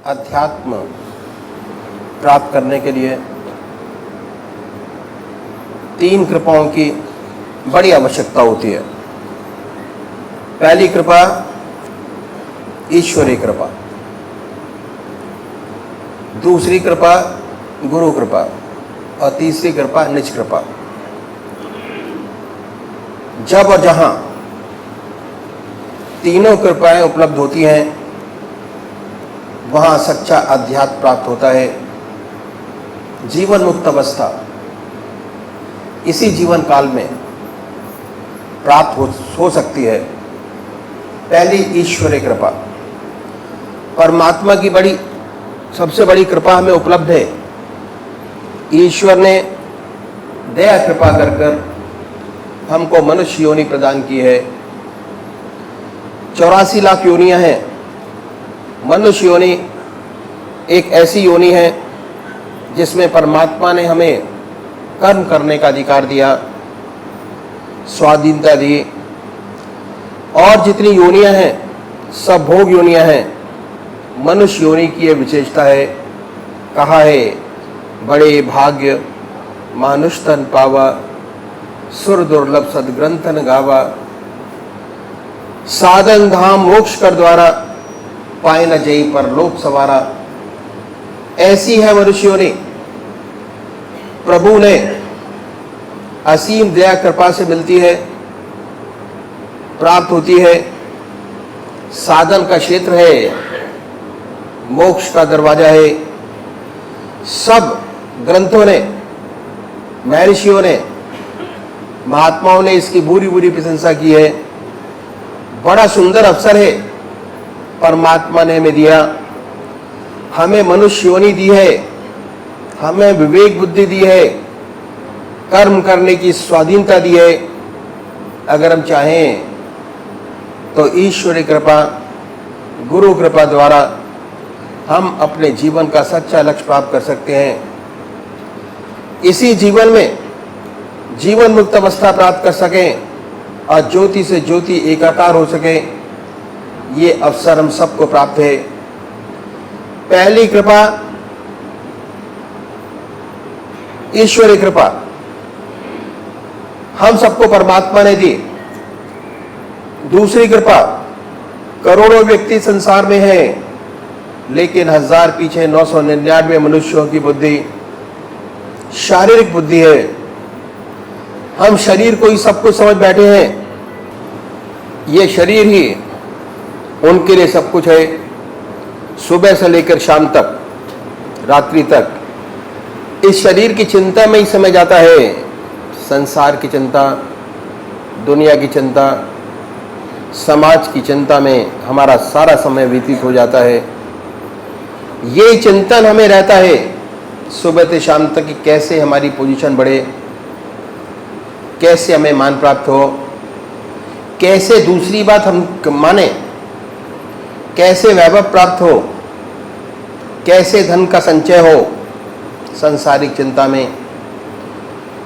अध्यात्म प्राप्त करने के लिए तीन कृपाओं की बड़ी आवश्यकता होती है। पहली कृपा ईश्वरीय कृपा, दूसरी कृपा गुरु कृपा और तीसरी कृपा निज कृपा। जब और जहां तीनों कृपाएं उपलब्ध होती हैं वहां सच्चा अध्यात्म प्राप्त होता है। जीवन मुक्त अवस्था इसी जीवन काल में प्राप्त हो सकती है। पहली ईश्वरीय कृपा, परमात्मा की सबसे बड़ी कृपा हमें उपलब्ध है। ईश्वर ने दया कृपा कर हमको मनुष्य योनि प्रदान की है। 84 लाख योनियां हैं। मनुष्य योनि एक ऐसी योनि है जिसमें परमात्मा ने हमें कर्म करने का अधिकार दिया, स्वाधीनता दी। और जितनी योनियां हैं सब भोग योनियां हैं। मनुष्य योनि की यह विशेषता है, कहा है बड़े भाग्य मानुष तन पावा, सुर दुर्लभ सदग्रंथन गावा, साधन धाम मोक्ष कर द्वारा, पाए न जई पर लोक सवारा। ऐसी है मनुष्य योनि। प्रभु ने असीम दया कृपा से मिलती है, प्राप्त होती है। साधन का क्षेत्र है, मोक्ष का दरवाजा है। सब ग्रंथों ने, महर्षियों ने, महात्माओं ने इसकी बुरी बुरी प्रशंसा की है। बड़ा सुंदर अवसर है परमात्मा ने हमें दिया। हमें मनुष्य योनि दी है, हमें विवेक बुद्धि दी है, कर्म करने की स्वाधीनता दी है। अगर हम चाहें तो ईश्वरीय कृपा, गुरु कृपा द्वारा हम अपने जीवन का सच्चा लक्ष्य प्राप्त कर सकते हैं। इसी जीवन में जीवन मुक्त अवस्था प्राप्त कर सकें और ज्योति से ज्योति एकाकार हो सके, ये अवसर हम सबको प्राप्त है। पहली कृपा ईश्वरीय कृपा हम सबको परमात्मा ने दी। दूसरी कृपा, करोड़ों व्यक्ति संसार में हैं, लेकिन हजार पीछे 999 मनुष्यों की बुद्धि शारीरिक बुद्धि है। हम शरीर को ही सब कुछ समझ बैठे हैं। ये शरीर ही उनके लिए सब कुछ है। सुबह से लेकर शाम तक, रात्रि तक इस शरीर की चिंता में ही समय जाता है। संसार की चिंता, दुनिया की चिंता, समाज की चिंता में हमारा सारा समय व्यतीत हो जाता है। ये चिंतन हमें रहता है सुबह से शाम तक कि कैसे हमारी पोजीशन बढ़े, कैसे हमें मान प्राप्त हो, कैसे दूसरी बात हम माने, कैसे वैभव प्राप्त हो, कैसे धन का संचय हो। सांसारिक चिंता में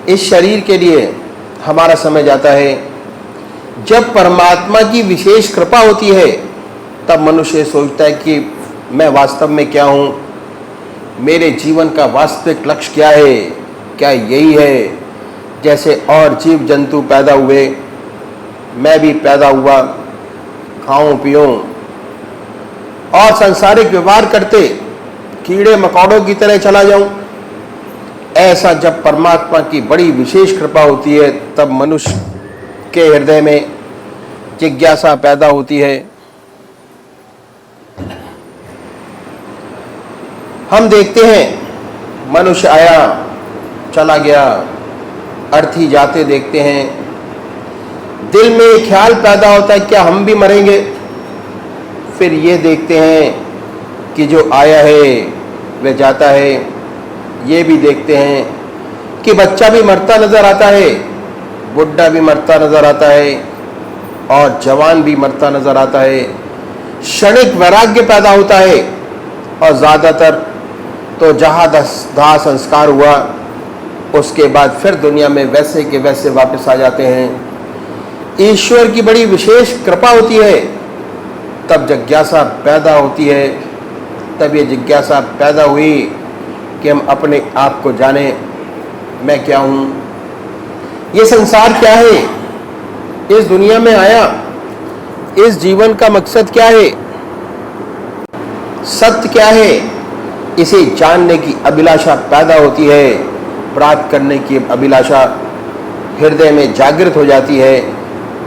इस शरीर के लिए हमारा समय जाता है। जब परमात्मा की विशेष कृपा होती है तब मनुष्य सोचता है कि मैं वास्तव में क्या हूँ, मेरे जीवन का वास्तविक लक्ष्य क्या है। क्या यही है जैसे और जीव जंतु पैदा हुए, मैं भी पैदा हुआ, खाऊं पीऊं और सांसारिक व्यवहार करते कीड़े मकोड़ों की तरह चला जाऊं। ऐसा जब परमात्मा की बड़ी विशेष कृपा होती है तब मनुष्य के हृदय में जिज्ञासा पैदा होती है। हम देखते हैं मनुष्य आया चला गया, अर्थी जाते देखते हैं। दिल में एक ख्याल पैदा होता है क्या हम भी मरेंगे। फिर ये देखते हैं कि जो आया है वह जाता है। ये भी देखते हैं कि बच्चा भी मरता नजर आता है, बुढ़ा भी मरता नजर आता है और जवान भी मरता नजर आता है। क्षणिक वैराग्य पैदा होता है और ज़्यादातर तो जहाँ दाह संस्कार हुआ उसके बाद फिर दुनिया में वैसे के वैसे वापस आ जाते हैं। ईश्वर की बड़ी विशेष कृपा होती है तब जिज्ञासा पैदा होती है तब ये जिज्ञासा पैदा हुई कि हम अपने आप को जाने, मैं क्या हूँ, ये संसार क्या है, इस दुनिया में आया, इस जीवन का मकसद क्या है, सत्य क्या है, इसे जानने की अभिलाषा पैदा होती है, प्राप्त करने की अभिलाषा हृदय में जागृत हो जाती है,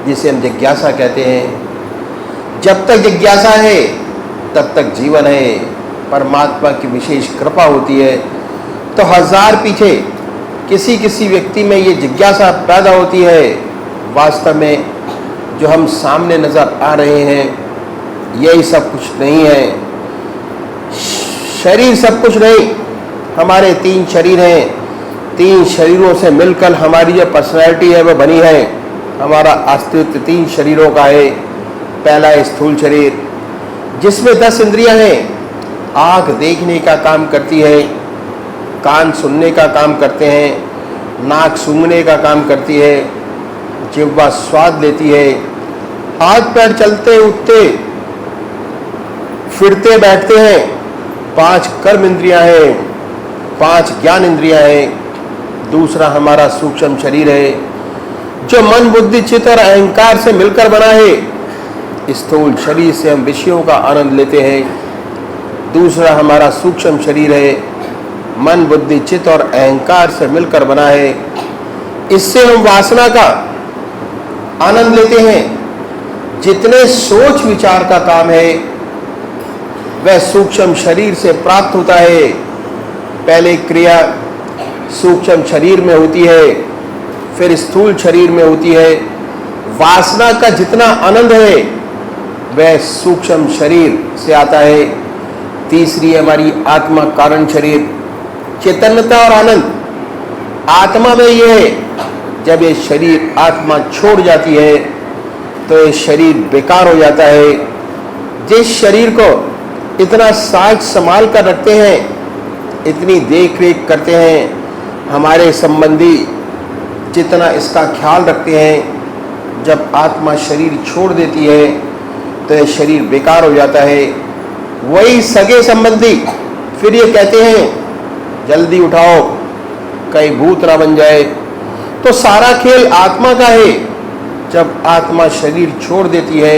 जिसे हम जिज्ञासा कहते हैं। जब तक जिज्ञासा है तब तक जीवन है। परमात्मा की विशेष कृपा होती है तो हजार पीछे किसी किसी व्यक्ति में ये जिज्ञासा पैदा होती है। वास्तव में जो हम सामने नजर आ रहे हैं यही सब कुछ नहीं है। शरीर सब कुछ नहीं, हमारे 3 शरीर हैं। 3 शरीरों से मिलकर हमारी जो पर्सनैलिटी है वह बनी है। हमारा अस्तित्व 3 शरीरों का है। पहला है स्थूल शरीर, जिसमें 10 इंद्रियां हैं। आँख देखने का काम करती है, कान सुनने का काम करते हैं, नाक सूंघने का काम करती है, जिह्वा स्वाद लेती है, हाथ पैर चलते उठते फिरते बैठते हैं। 5 कर्म इंद्रियां हैं, 5 ज्ञान इंद्रियां हैं। दूसरा हमारा सूक्ष्म शरीर है जो मन बुद्धि चित्त और अहंकार से मिलकर बना है। स्थूल शरीर से हम विषयों का आनंद लेते हैं। दूसरा हमारा सूक्ष्म शरीर है, मन बुद्धि चित्त और अहंकार से मिलकर बना है। इससे हम वासना का आनंद लेते हैं। जितने सोच विचार का काम है वह सूक्ष्म शरीर से प्राप्त होता है। पहले क्रिया सूक्ष्म शरीर में होती है, फिर स्थूल शरीर में होती है। वासना का जितना आनंद है वह सूक्ष्म शरीर से आता है। तीसरी हमारी आत्मा कारण शरीर, चैतन्यता और आनंद आत्मा में ये है। जब ये शरीर आत्मा छोड़ जाती है तो ये शरीर बेकार हो जाता है। जिस शरीर को इतना साज संभाल कर रखते हैं, इतनी देख रेख करते हैं, हमारे संबंधी जितना इसका ख्याल रखते हैं, जब आत्मा शरीर छोड़ देती है तो ये शरीर बेकार हो जाता है। वही सगे संबंधी फिर ये कहते हैं जल्दी उठाओ कहीं भूत ना बन जाए। तो सारा खेल आत्मा का है। जब आत्मा शरीर छोड़ देती है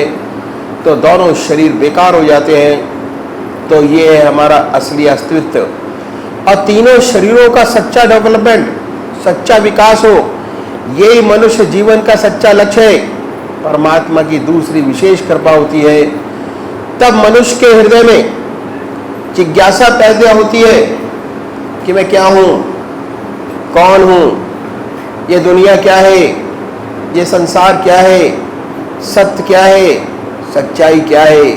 तो दोनों शरीर बेकार हो जाते हैं। तो ये है हमारा असली अस्तित्व। और तीनों शरीरों का सच्चा डेवलपमेंट, सच्चा विकास हो, यही मनुष्य जीवन का सच्चा लक्ष्य है। परमात्मा की दूसरी विशेष कृपा होती है, तब मनुष्य के हृदय में जिज्ञासा पैदा होती है कि मैं क्या हूँ, कौन हूँ, ये दुनिया क्या है, ये संसार क्या है, सत्य क्या है, सच्चाई क्या है।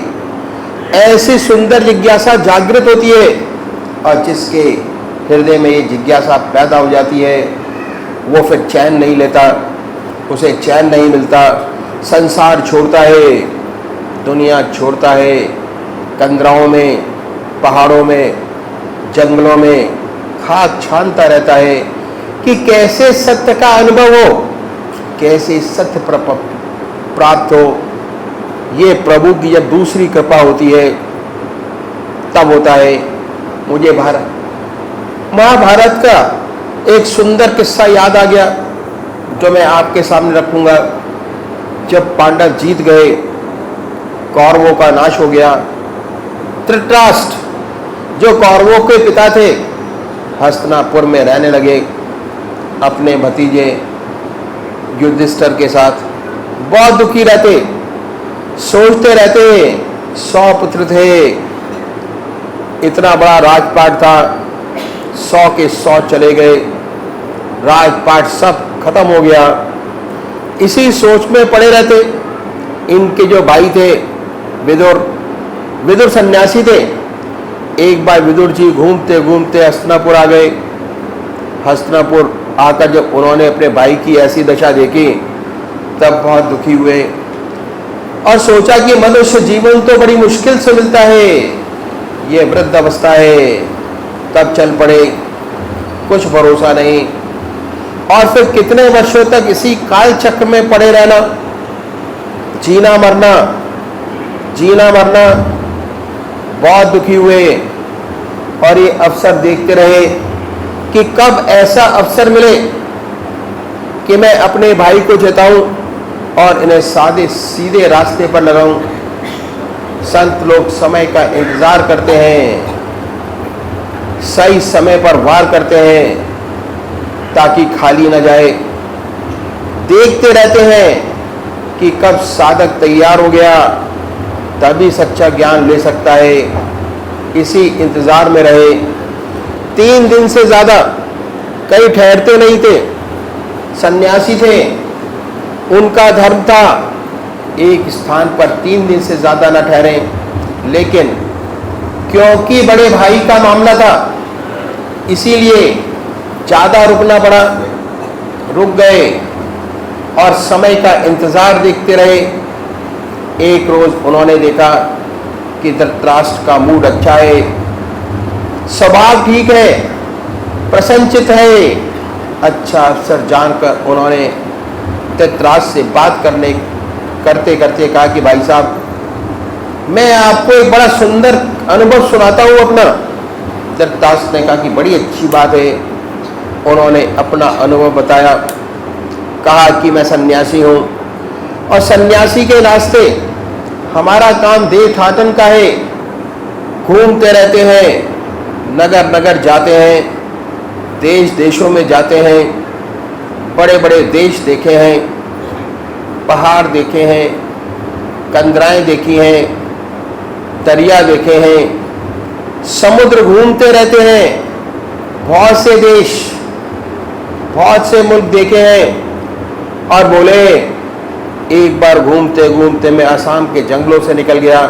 ऐसी सुंदर जिज्ञासा जागृत होती है। और जिसके हृदय में ये जिज्ञासा पैदा हो जाती है वो फिर चैन नहीं लेता, उसे चैन नहीं मिलता। संसार छोड़ता है, दुनिया छोड़ता है, कंदराओं में, पहाड़ों में, जंगलों में खाक छानता रहता है कि कैसे सत्य का अनुभव हो, कैसे सत्य प्राप्त हो। ये प्रभु की जब दूसरी कृपा होती है तब होता है। मुझे महाभारत का एक सुंदर किस्सा याद आ गया जो मैं आपके सामने रखूंगा। जब पांडव जीत गए, कौरवों का नाश हो गया, धृतराष्ट्र जो कौरवों के पिता थे हस्तिनापुर में रहने लगे अपने भतीजे युधिष्ठिर के साथ। बहुत दुखी रहते, सोचते रहते 100 पुत्र थे, इतना बड़ा राजपाट था, 100 के 100 चले गए, राजपाट सब खत्म हो गया। इसी सोच में पड़े रहते। इनके जो भाई थे विदुर सन्यासी थे। एक बार विदुर जी घूमते घूमते हस्तिनापुर आ गए। हस्तिनापुर आकर जब उन्होंने अपने भाई की ऐसी दशा देखी तब बहुत दुखी हुए और सोचा कि मनुष्य जीवन तो बड़ी मुश्किल से मिलता है, ये वृद्ध अवस्था है। तब चल पड़े, कुछ भरोसा नहीं। और फिर कितने वर्षों तक इसी काल चक्र में पड़े रहना, जीना मरना, जीना मरना। बहुत दुखी हुए और ये अवसर देखते रहे कि कब ऐसा अवसर मिले कि मैं अपने भाई को जिताऊं और इन्हें सादे सीधे रास्ते पर लगाऊं। संत लोग समय का इंतजार करते हैं, सही समय पर वार करते हैं ताकि खाली न जाए। देखते रहते हैं कि कब साधक तैयार हो गया, तभी सच्चा ज्ञान ले सकता है। इसी इंतजार में रहे। 3 दिन से ज्यादा कई ठहरते नहीं थे। सन्यासी थे, उनका धर्म था एक स्थान पर 3 दिन से ज्यादा न ठहरे, लेकिन क्योंकि बड़े भाई का मामला था इसीलिए ज्यादा रुकना पड़ा। रुक गए और समय का इंतजार देखते रहे। एक रोज उन्होंने देखा कि धृतराष्ट्र का मूड अच्छा है, स्वभाव ठीक है, प्रसन्नचित है। अच्छा अवसर जानकर उन्होंने धृतराष्ट्र से बात करते करते कहा कि भाई साहब, मैं आपको एक बड़ा सुंदर अनुभव सुनाता हूँ अपना। धृतराष्ट्र ने कहा कि बड़ी अच्छी बात है। उन्होंने अपना अनुभव बताया, कहा कि मैं सन्यासी हूँ और सन्यासी के नाते हमारा काम देहाटन का है। घूमते रहते हैं, नगर नगर जाते हैं, देश देशों में जाते हैं, बड़े बड़े देश देखे हैं, पहाड़ देखे हैं, कंदराएं देखी हैं, दरिया देखे हैं, समुद्र घूमते रहते हैं, बहुत से देश, बहुत से मुल्क देखे हैं। और बोले एक बार घूमते घूमते मैं असम के जंगलों से निकल गया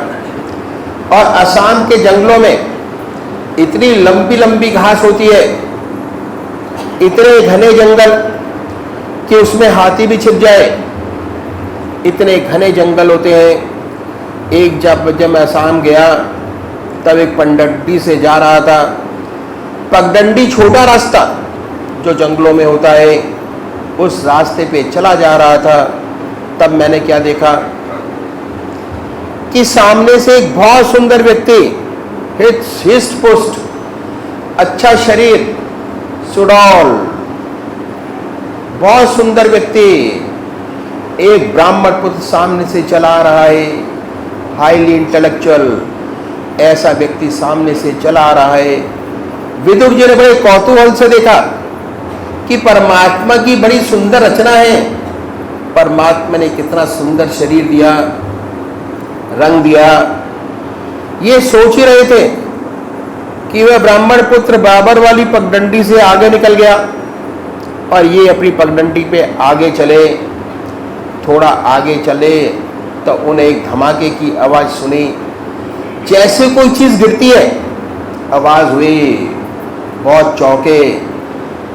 और असम के जंगलों में इतनी लंबी लंबी घास होती है, इतने घने जंगल कि उसमें हाथी भी छिप जाए, इतने घने जंगल होते हैं। एक जब मैं असम गया तब एक पगडंडी से जा रहा था। पगडंडी छोटा रास्ता जो जंगलों में होता है, उस रास्ते पे चला जा रहा था। तब मैंने क्या देखा कि सामने से एक बहुत सुंदर व्यक्ति, हिस्ट पुष्ट, अच्छा शरीर, सुडौल, बहुत सुंदर व्यक्ति, एक ब्राह्मण पुत्र सामने से चला रहा है, हाईली इंटेलेक्चुअल, ऐसा व्यक्ति सामने से चला रहा है। विदुर जी ने बड़े कौतूहल से देखा कि परमात्मा की बड़ी सुंदर रचना है, परमात्मा ने कितना सुंदर शरीर दिया, रंग दिया। ये सोच ही रहे थे कि वह ब्राह्मण पुत्र बाबर वाली पगडंडी से आगे निकल गया और ये अपनी पगडंडी पे आगे चले। थोड़ा आगे चले तो उन्हें एक धमाके की आवाज सुनी, जैसे कोई चीज गिरती है, आवाज हुई। बहुत चौंके।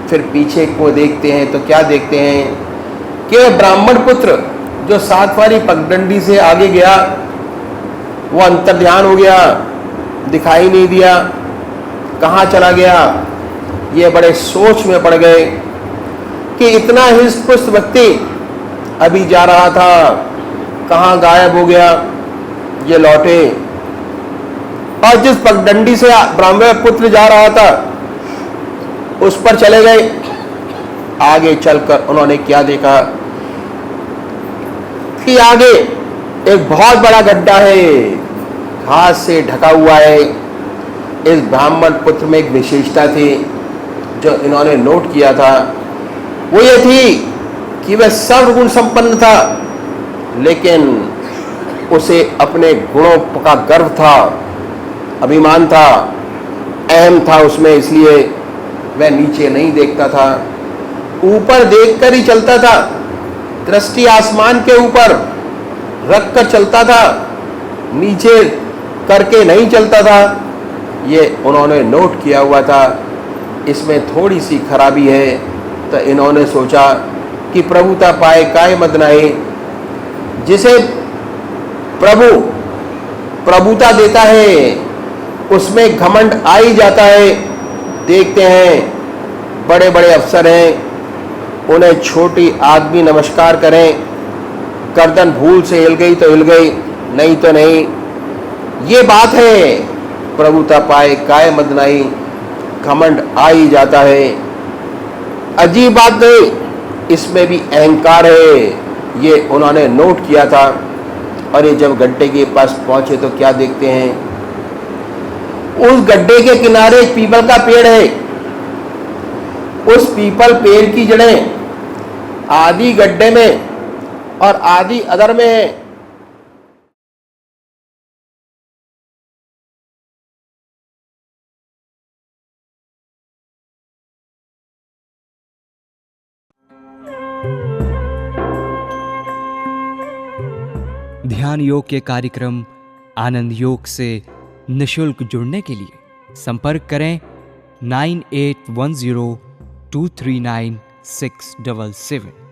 फिर पीछे को देखते हैं तो क्या देखते हैं कि ब्राह्मण पुत्र जो 7 वाली पगडंडी से आगे गया वो अंतर्ध्यान हो गया, दिखाई नहीं दिया, कहाँ चला गया। ये बड़े सोच में पड़ गए कि इतना हिस्ट पुष्ट व्यक्ति अभी जा रहा था, कहाँ गायब हो गया। ये लौटे और जिस पगडंडी से ब्राह्मण पुत्र जा रहा था उस पर चले गए। आगे चलकर उन्होंने क्या देखा कि आगे एक बहुत बड़ा गड्ढा है, घास से ढका हुआ है। इस ब्राह्मण पुत्र में एक विशेषता थी जो इन्होंने नोट किया था, वो ये थी कि वह सर्वगुण संपन्न था, लेकिन उसे अपने गुणों का गर्व था, अभिमान था, अहम था उसमें, इसलिए वह नीचे नहीं देखता था, ऊपर देखकर ही चलता था। दृष्टि आसमान के ऊपर रख कर चलता था, नीचे करके नहीं चलता था। ये उन्होंने नोट किया हुआ था। इसमें थोड़ी सी खराबी है, तो इन्होंने सोचा कि प्रभुता पाए काय मत नहीं। जिसे प्रभु प्रभुता देता है उसमें घमंड आ ही जाता है। देखते हैं बड़े बड़े अफसर हैं, उन्हें छोटी आदमी नमस्कार करें, गर्दन भूल से हिल गई तो हिल गई, नहीं तो नहीं। ये बात है प्रभुता पाए काय मद नहीं, घमंड आ ही जाता है। अजीब बात नहीं, इसमें भी अहंकार है, ये उन्होंने नोट किया था। और ये जब गड्ढे के पास पहुंचे तो क्या देखते हैं, उस गड्ढे के किनारे एक पीपल का पेड़ है। उस पीपल पेड़ की जड़ें आधी गड्ढे में और आधी अदर में है। ध्यान योग के कार्यक्रम आनंद योग से निशुल्क जुड़ने के लिए संपर्क करें 9810239677।